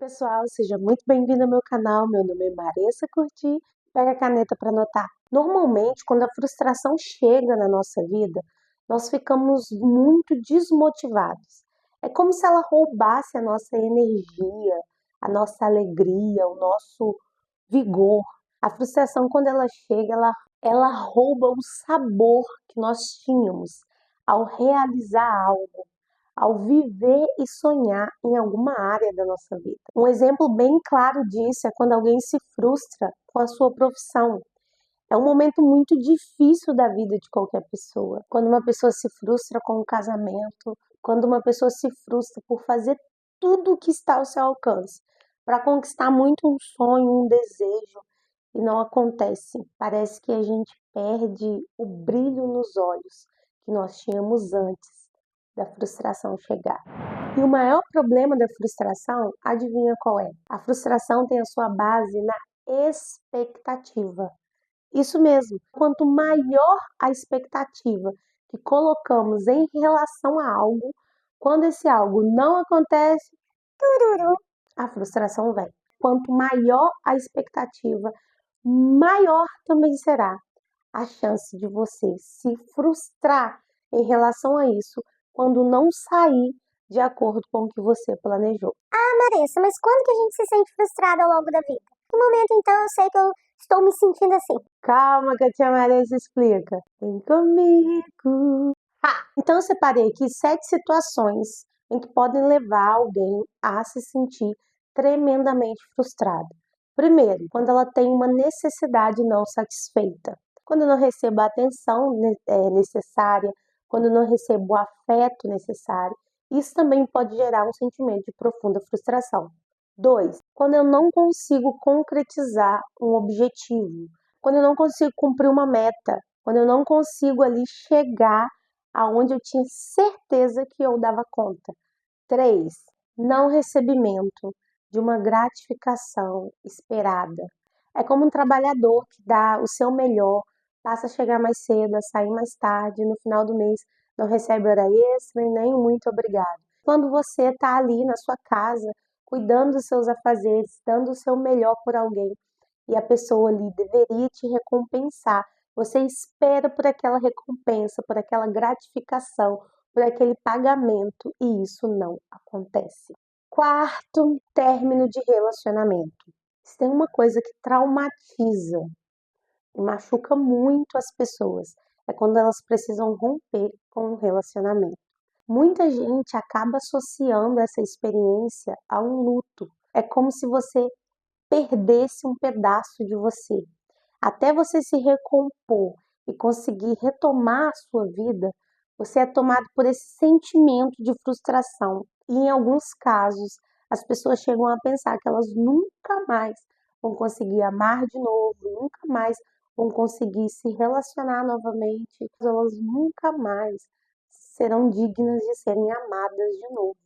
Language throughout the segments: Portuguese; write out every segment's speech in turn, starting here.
Pessoal, seja muito bem-vindo ao meu canal. Meu nome é Maressa Curti. Pega a caneta para anotar. Normalmente, quando a frustração chega na nossa vida, nós ficamos muito desmotivados. É como se ela roubasse a nossa energia, a nossa alegria, o nosso vigor. A frustração, quando ela chega, ela rouba o sabor que nós tínhamos ao realizar algo, ao viver e sonhar em alguma área da nossa vida. Um exemplo bem claro disso é quando alguém se frustra com a sua profissão. É um momento muito difícil da vida de qualquer pessoa. Quando uma pessoa se frustra com um casamento, quando uma pessoa se frustra por fazer tudo o que está ao seu alcance, para conquistar muito um sonho, um desejo, e não acontece. Parece que a gente perde o brilho nos olhos que nós tínhamos antes da frustração chegar. E o maior problema da frustração, adivinha qual é? A frustração tem a sua base na expectativa. Isso mesmo, quanto maior a expectativa que colocamos em relação a algo, quando esse algo não acontece, a frustração vem. Quanto maior a expectativa, maior também será a chance de você se frustrar em relação a isso quando não sair de acordo com o que você planejou. Maressa, mas quando que a gente se sente frustrada ao longo da vida? No momento, então, eu sei que eu estou me sentindo assim. Calma que a tia Marisa explica. Vem comigo. Então eu separei aqui 7 situações em que podem levar alguém a se sentir tremendamente frustrado. Primeiro, quando ela tem uma necessidade não satisfeita. Quando eu não recebo a atenção necessária, quando eu não recebo o afeto necessário, isso também pode gerar um sentimento de profunda frustração. 2. Quando eu não consigo concretizar um objetivo, quando eu não consigo cumprir uma meta, quando eu não consigo ali chegar aonde eu tinha certeza que eu dava conta. 3. Não recebimento de uma gratificação esperada. É como um trabalhador que dá o seu melhor, passa a chegar mais cedo, a sair mais tarde, no final do mês não recebe hora extra e nem muito obrigado. Quando você está ali na sua casa, cuidando dos seus afazeres, dando o seu melhor por alguém, e a pessoa ali deveria te recompensar, você espera por aquela recompensa, por aquela gratificação, por aquele pagamento, e isso não acontece. Quarto, término de relacionamento. Se tem uma coisa que traumatiza e machuca muito as pessoas, é quando elas precisam romper com um relacionamento. Muita gente acaba associando essa experiência a um luto. É como se você perdesse um pedaço de você. Até você se recompor e conseguir retomar a sua vida, você é tomado por esse sentimento de frustração. E em alguns casos, as pessoas chegam a pensar que elas nunca mais vão conseguir amar de novo, nunca mais vão conseguir se relacionar novamente, elas nunca mais serão dignas de serem amadas de novo.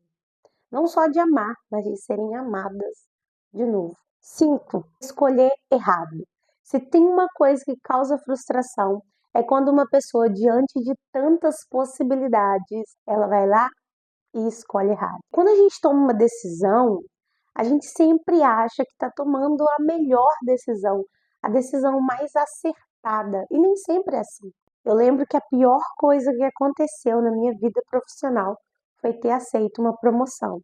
Não só de amar, mas de serem amadas de novo. 5. Escolher errado. Se tem uma coisa que causa frustração, é quando uma pessoa, diante de tantas possibilidades, ela vai lá e escolhe errado. Quando a gente toma uma decisão, a gente sempre acha que está tomando a melhor decisão, a decisão mais acertada, e nem sempre é assim. Eu lembro que a pior coisa que aconteceu na minha vida profissional foi ter aceito uma promoção.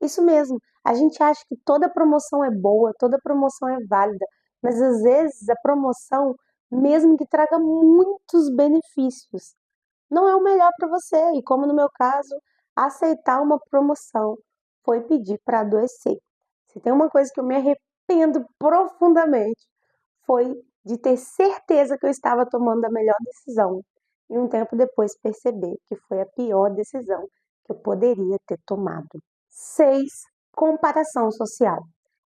Isso mesmo, a gente acha que toda promoção é boa, toda promoção é válida, mas às vezes a promoção, mesmo que traga muitos benefícios, não é o melhor para você. E como no meu caso, aceitar uma promoção foi pedir para adoecer. Se tem uma coisa que eu me arrependo profundamente, foi de ter certeza que eu estava tomando a melhor decisão e um tempo depois perceber que foi a pior decisão que eu poderia ter tomado. 6. Comparação social.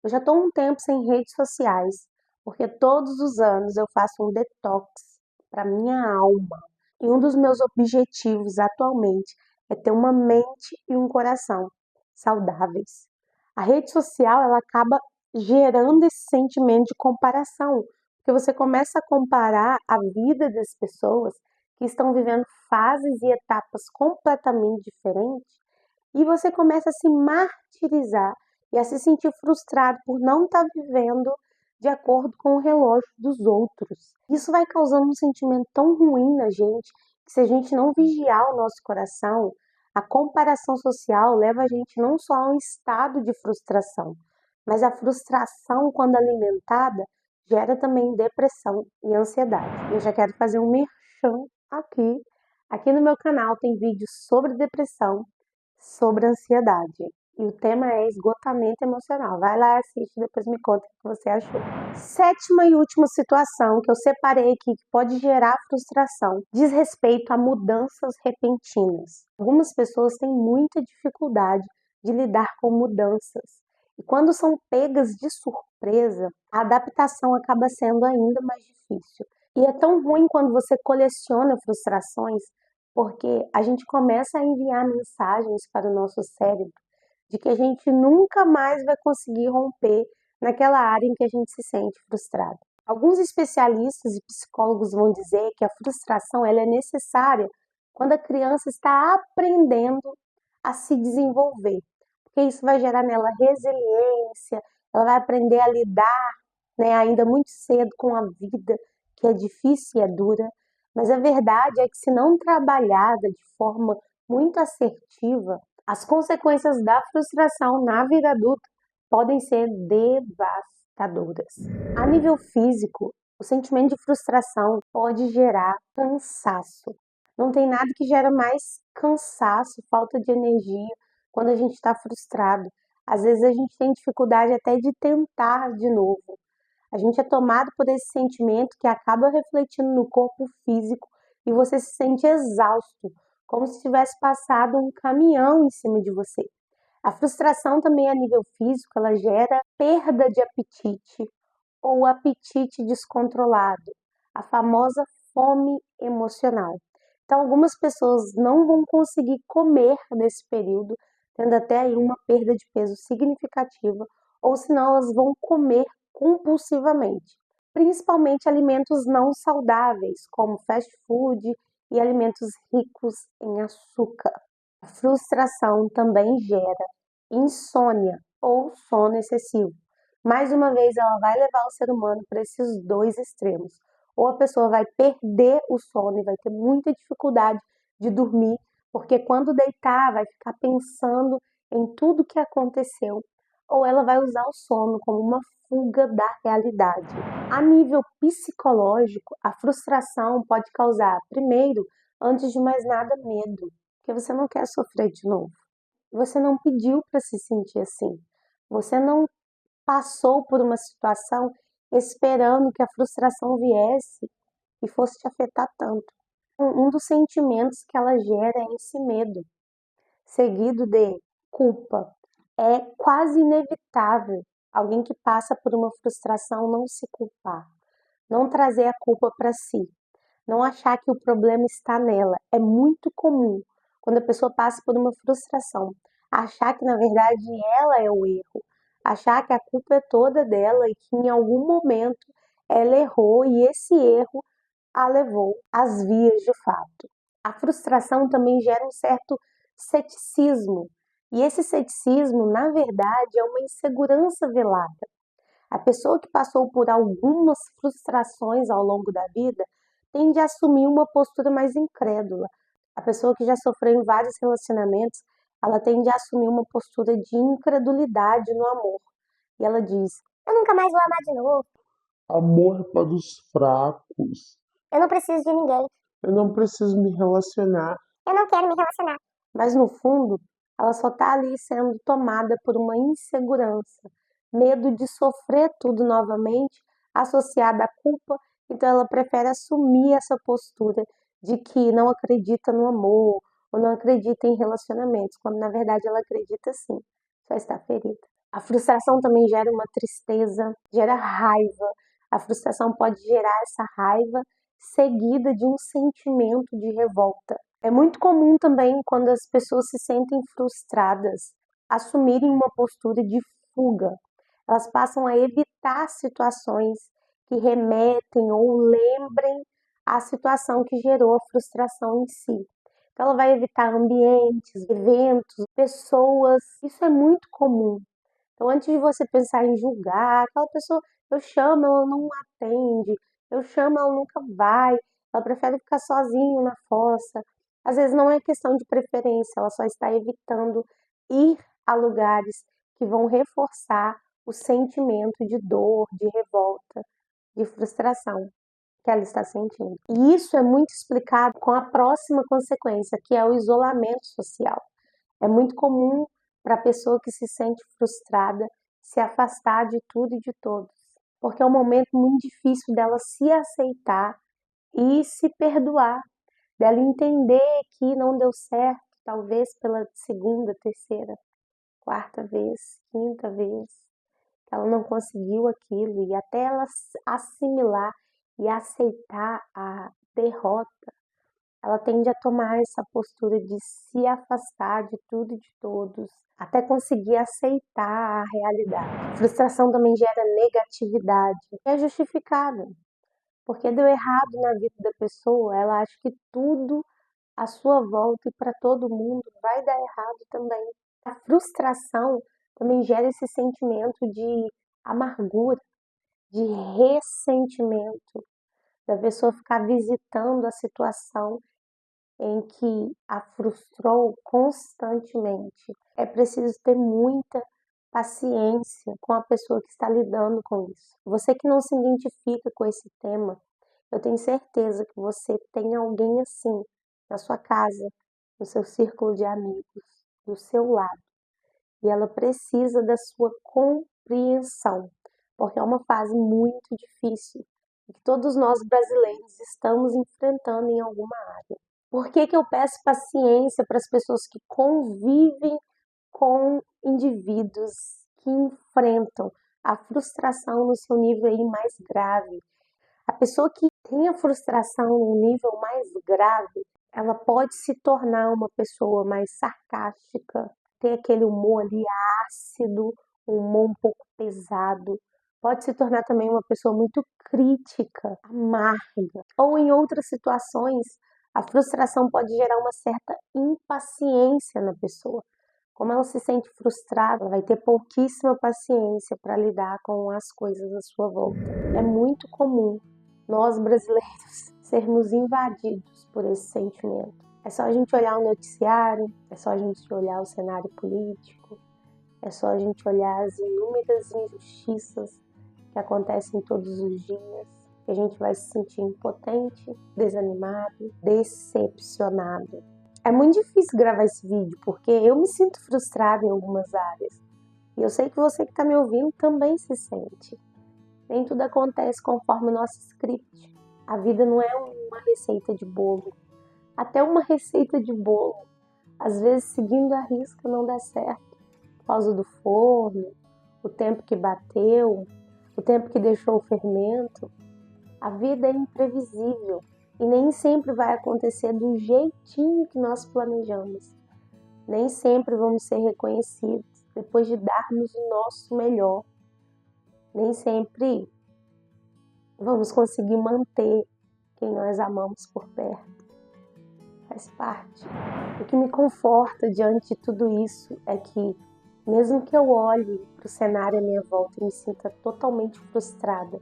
Eu já estou um tempo sem redes sociais, porque todos os anos eu faço um detox para minha alma. E um dos meus objetivos atualmente é ter uma mente e um coração saudáveis. A rede social, ela acaba gerando esse sentimento de comparação, porque você começa a comparar a vida das pessoas que estão vivendo fases e etapas completamente diferentes, e você começa a se martirizar e a se sentir frustrado por não estar vivendo de acordo com o relógio dos outros. Isso vai causando um sentimento tão ruim na gente, que se a gente não vigiar o nosso coração, a comparação social leva a gente não só a um estado de frustração, mas a frustração, quando alimentada, gera também depressão e ansiedade. Eu já quero fazer um merchan aqui. Aqui no meu canal tem vídeos sobre depressão, sobre ansiedade. E o tema é esgotamento emocional. Vai lá, assiste e depois me conta o que você achou. Sétima e última situação que eu separei aqui que pode gerar frustração diz respeito a mudanças repentinas. Algumas pessoas têm muita dificuldade de lidar com mudanças. E quando são pegas de surpresa, a adaptação acaba sendo ainda mais difícil. E é tão ruim quando você coleciona frustrações, porque a gente começa a enviar mensagens para o nosso cérebro de que a gente nunca mais vai conseguir romper naquela área em que a gente se sente frustrado. Alguns especialistas e psicólogos vão dizer que a frustração ela é necessária quando a criança está aprendendo a se desenvolver, porque isso vai gerar nela resiliência, ela vai aprender a lidar, né, ainda muito cedo com a vida, que é difícil e é dura, mas a verdade é que se não trabalhada de forma muito assertiva, as consequências da frustração na vida adulta podem ser devastadoras. A nível físico, o sentimento de frustração pode gerar cansaço. Não tem nada que gera mais cansaço, falta de energia quando a gente está frustrado. Às vezes a gente tem dificuldade até de tentar de novo. A gente é tomado por esse sentimento que acaba refletindo no corpo físico e você se sente exausto, como se tivesse passado um caminhão em cima de você. A frustração também a nível físico, ela gera perda de apetite ou apetite descontrolado, a famosa fome emocional. Então, algumas pessoas não vão conseguir comer nesse período, tendo até aí uma perda de peso significativa, ou senão elas vão comer compulsivamente, principalmente alimentos não saudáveis, como fast food e alimentos ricos em açúcar. A frustração também gera insônia ou sono excessivo. Mais uma vez, ela vai levar o ser humano para esses dois extremos. Ou a pessoa vai perder o sono e vai ter muita dificuldade de dormir, porque quando deitar vai ficar pensando em tudo que aconteceu, ou ela vai usar o sono como uma fuga da realidade. A nível psicológico, a frustração pode causar, primeiro, antes de mais nada, medo, porque você não quer sofrer de novo. Você não pediu para se sentir assim. Você não passou por uma situação esperando que a frustração viesse e fosse te afetar tanto. Um dos sentimentos que ela gera é esse medo, seguido de culpa. É quase inevitável alguém que passa por uma frustração não se culpar, não trazer a culpa para si, não achar que o problema está nela. É muito comum, quando a pessoa passa por uma frustração, achar que na verdade ela é o erro, achar que a culpa é toda dela e que em algum momento ela errou e esse erro a levou às vias de fato. A frustração também gera um certo ceticismo, e esse ceticismo, na verdade, é uma insegurança velada. A pessoa que passou por algumas frustrações ao longo da vida tende a assumir uma postura mais incrédula. A pessoa que já sofreu em vários relacionamentos, ela tende a assumir uma postura de incredulidade no amor. E ela diz: Eu nunca mais vou amar de novo. Amor para os fracos. Eu não preciso de ninguém. Eu não preciso me relacionar. Eu não quero me relacionar. Mas no fundo, ela só está ali sendo tomada por uma insegurança, medo de sofrer tudo novamente, associada à culpa, então ela prefere assumir essa postura de que não acredita no amor ou não acredita em relacionamentos, quando na verdade ela acredita sim, só está ferida. A frustração também gera uma tristeza, gera raiva. A frustração pode gerar essa raiva seguida de um sentimento de revolta. É muito comum também, quando as pessoas se sentem frustradas, assumirem uma postura de fuga. Elas passam a evitar situações que remetem ou lembrem a situação que gerou a frustração em si. Então, ela vai evitar ambientes, eventos, pessoas. Isso é muito comum. Então, antes de você pensar em julgar, aquela pessoa, eu chamo, ela não atende, eu chamo, ela nunca vai, ela prefere ficar sozinha na fossa. Às vezes não é questão de preferência, ela só está evitando ir a lugares que vão reforçar o sentimento de dor, de revolta, de frustração que ela está sentindo. E isso é muito explicado com a próxima consequência, que é o isolamento social. É muito comum para a pessoa que se sente frustrada se afastar de tudo e de todos, porque é um momento muito difícil dela se aceitar e se perdoar, dela entender que não deu certo, talvez pela segunda, terceira, quarta vez, quinta vez, que ela não conseguiu aquilo, e até ela assimilar e aceitar a derrota, ela tende a tomar essa postura de se afastar de tudo e de todos, até conseguir aceitar a realidade. Frustração também gera negatividade, é justificável, porque deu errado na vida da pessoa, ela acha que tudo à sua volta e para todo mundo vai dar errado também. A frustração também gera esse sentimento de amargura, de ressentimento, da pessoa ficar visitando a situação em que a frustrou constantemente. É preciso ter muita paciência com a pessoa que está lidando com isso. Você que não se identifica com esse tema, eu tenho certeza que você tem alguém assim na sua casa, no seu círculo de amigos, do seu lado. E ela precisa da sua compreensão, porque é uma fase muito difícil que todos nós brasileiros estamos enfrentando em alguma área. Por que eu peço paciência para as pessoas que convivem com indivíduos que enfrentam a frustração no seu nível aí mais grave? A pessoa que tem a frustração no nível mais grave, ela pode se tornar uma pessoa mais sarcástica, ter aquele humor ali ácido, um humor um pouco pesado. Pode se tornar também uma pessoa muito crítica, amarga. Ou em outras situações, a frustração pode gerar uma certa impaciência na pessoa. Como ela se sente frustrada, ela vai ter pouquíssima paciência para lidar com as coisas à sua volta. É muito comum nós brasileiros sermos invadidos por esse sentimento. É só a gente olhar o noticiário, é só a gente olhar o cenário político, é só a gente olhar as inúmeras injustiças que acontecem todos os dias, que a gente vai se sentir impotente, desanimado, decepcionado. É muito difícil gravar esse vídeo, porque eu me sinto frustrada em algumas áreas. E eu sei que você que está me ouvindo também se sente. Nem tudo acontece conforme o nosso script. A vida não é uma receita de bolo. Até uma receita de bolo, às vezes seguindo a risca, não dá certo. Por causa do forno, o tempo que bateu, o tempo que deixou o fermento. A vida é imprevisível e nem sempre vai acontecer do jeitinho que nós planejamos. Nem sempre vamos ser reconhecidos depois de darmos o nosso melhor. Nem sempre vamos conseguir manter quem nós amamos por perto. Faz parte. O que me conforta diante de tudo isso é que, mesmo que eu olhe para o cenário à minha volta e me sinta totalmente frustrada,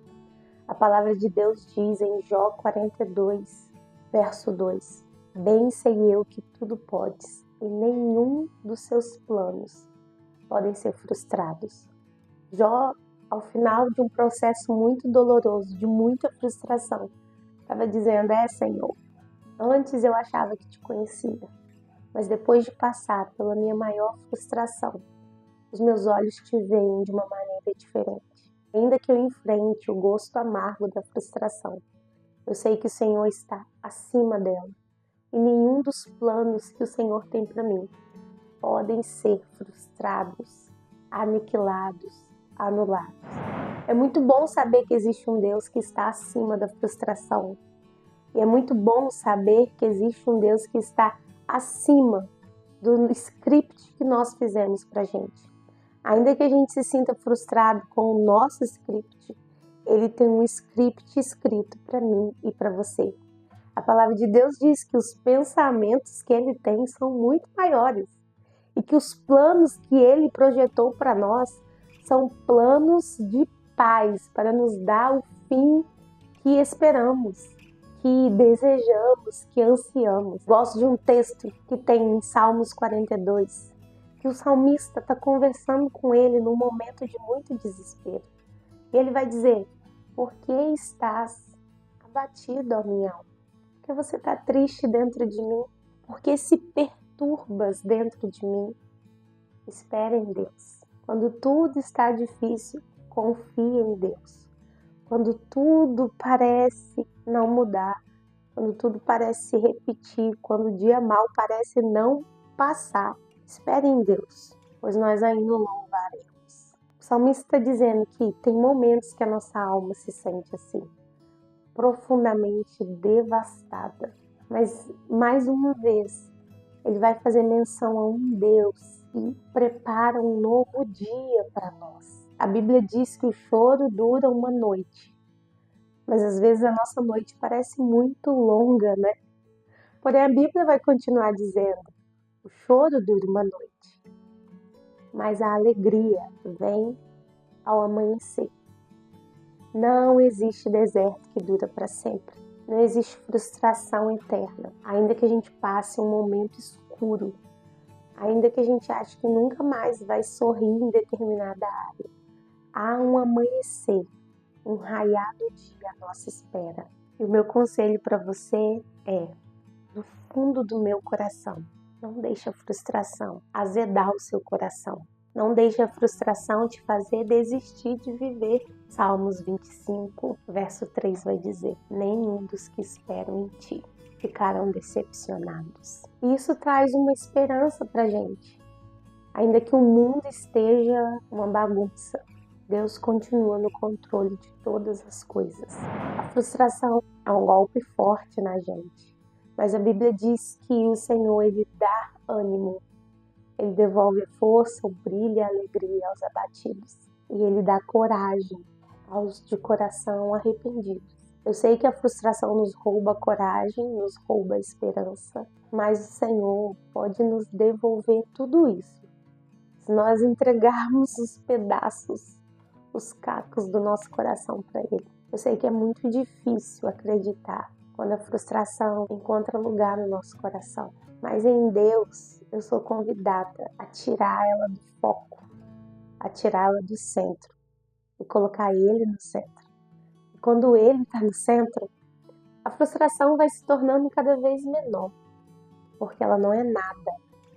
a palavra de Deus diz em Jó 42, verso 2: Bem sei eu que tudo podes, e nenhum dos seus planos podem ser frustrados. Jó, ao final de um processo muito doloroso, de muita frustração, estava dizendo: Senhor, antes eu achava que te conhecia, mas depois de passar pela minha maior frustração, os meus olhos te veem de uma maneira diferente. Ainda que eu enfrente o gosto amargo da frustração, eu sei que o Senhor está acima dela e nenhum dos planos que o Senhor tem para mim podem ser frustrados, aniquilados, anulados. É muito bom saber que existe um Deus que está acima da frustração. E é muito bom saber que existe um Deus que está acima do script que nós fizemos para a gente. Ainda que a gente se sinta frustrado com o nosso script, ele tem um script escrito para mim e para você. A palavra de Deus diz que os pensamentos que ele tem são muito maiores e que os planos que ele projetou para nós são planos de paz para nos dar o fim que esperamos, que desejamos, que ansiamos. Gosto de um texto que tem em Salmos 42, que o salmista está conversando com ele num momento de muito desespero. E ele vai dizer: por que estás abatido, ó minha alma? Por que você está triste dentro de mim? Por que se perturbas dentro de mim? Espera em Deus. Quando tudo está difícil, confia em Deus. Quando tudo parece não mudar, quando tudo parece se repetir, quando o dia mau parece não passar, espere em Deus, pois nós ainda o louvaremos. O salmista está dizendo que tem momentos que a nossa alma se sente assim, profundamente devastada. Mas, mais uma vez, ele vai fazer menção a um Deus que prepara um novo dia para nós. A Bíblia diz que o choro dura uma noite, mas às vezes a nossa noite parece muito longa, né? Porém, a Bíblia vai continuar dizendo: o choro dura uma noite, mas a alegria vem ao amanhecer. Não existe deserto que dura para sempre. Não existe frustração eterna. Ainda que a gente passe um momento escuro, ainda que a gente ache que nunca mais vai sorrir em determinada área, há um amanhecer, um raiar do dia à nossa espera. E o meu conselho para você é: do fundo do meu coração, não deixe a frustração azedar o seu coração. Não deixe a frustração te fazer desistir de viver. Salmos 25, verso 3 vai dizer: nenhum dos que esperam em ti ficarão decepcionados. E isso traz uma esperança para gente. Ainda que o mundo esteja uma bagunça, Deus continua no controle de todas as coisas. A frustração é um golpe forte na gente, mas a Bíblia diz que o Senhor, Ele dá ânimo, Ele devolve força, o brilho e a alegria aos abatidos, e Ele dá coragem aos de coração arrependidos. Eu sei que a frustração nos rouba a coragem, nos rouba a esperança, mas o Senhor pode nos devolver tudo isso se nós entregarmos os pedaços, os cacos do nosso coração para Ele. Eu sei que é muito difícil acreditar quando a frustração encontra lugar no nosso coração, mas em Deus eu sou convidada a tirar ela do foco, a tirá-la do centro e colocar Ele no centro. E quando Ele está no centro, a frustração vai se tornando cada vez menor, porque ela não é nada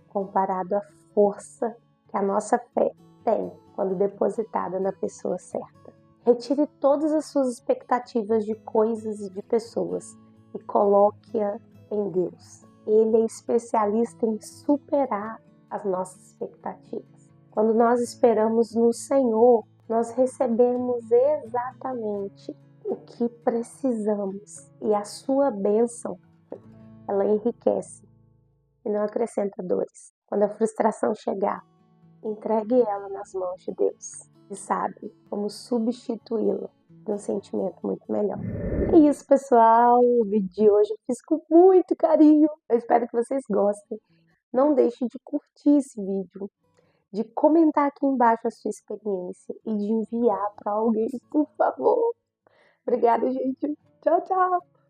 comparado à força que a nossa fé tem quando depositada na pessoa certa. Retire todas as suas expectativas de coisas e de pessoas e coloque-a em Deus. Ele é especialista em superar as nossas expectativas. Quando nós esperamos no Senhor, nós recebemos exatamente o que precisamos. E a sua bênção, ela enriquece e não acrescenta dores. Quando a frustração chegar, entregue ela nas mãos de Deus e sabe como substituí-la de um sentimento muito melhor. É isso, pessoal. O vídeo de hoje eu fiz com muito carinho. Eu espero que vocês gostem. Não deixe de curtir esse vídeo, de comentar aqui embaixo a sua experiência e de enviar para alguém, por favor. Obrigada, gente. Tchau, tchau.